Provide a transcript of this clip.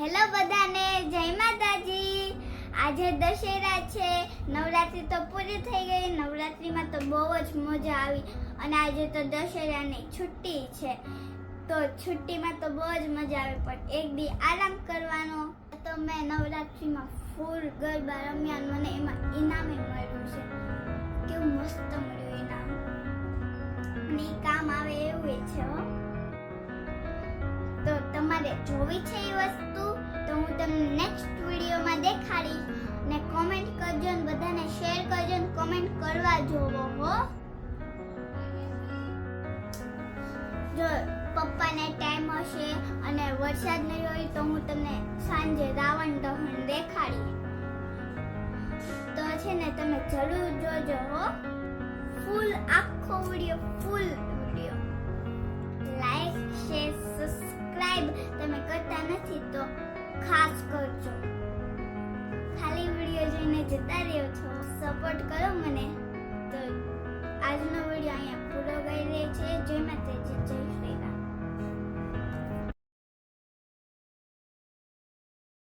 Hello બધાને, જય માતાજી. આજે દશેરા છે. નવરાત્રી તો પૂરી થઈ ગઈ. નવરાત્રીમાં તો બહુ જ મજા આવી અને આજે તો દશેરાની છુટ્ટી છે. તો છુટ્ટીમાં તો બહુ જ મજા આવે, પણ એક દી આરામ કરવાનો. તો મેં નવરાત્રીમાં ફૂલ ગરબા રમ્યા, મને એમાં ઇનામે મળ્યું છે. કેવું મસ્ત મળ્યું ઇનામ. અને ઈ કામ આવે એવું છે હો. તો તમારે જોવી છે એ વસ્તુ તો હું તમને નેક્સ્ટ વિડીયોમાં દેખાડીશ. ને કોમેન્ટ કરજો ને બધાને શેર કરજો ને કોમેન્ટ કરવા જોવો હો. જો પપ્પાને ટાઈમ હશે અને વરસાદ નહીં હોય તો હું તમને સાંજે રાવણ દહન દેખાડી. તો છે ને તમે જરૂર જોજો હો. ફૂલ આખો વિડીયો લાઈક શેર સબસ્ક્રાઇબ તમે કરતા નથી તો ખાસ કરજો. ખાલી વિડીયો જોઈને જતા રહ્યો છો. સપોર્ટ કરો મને તો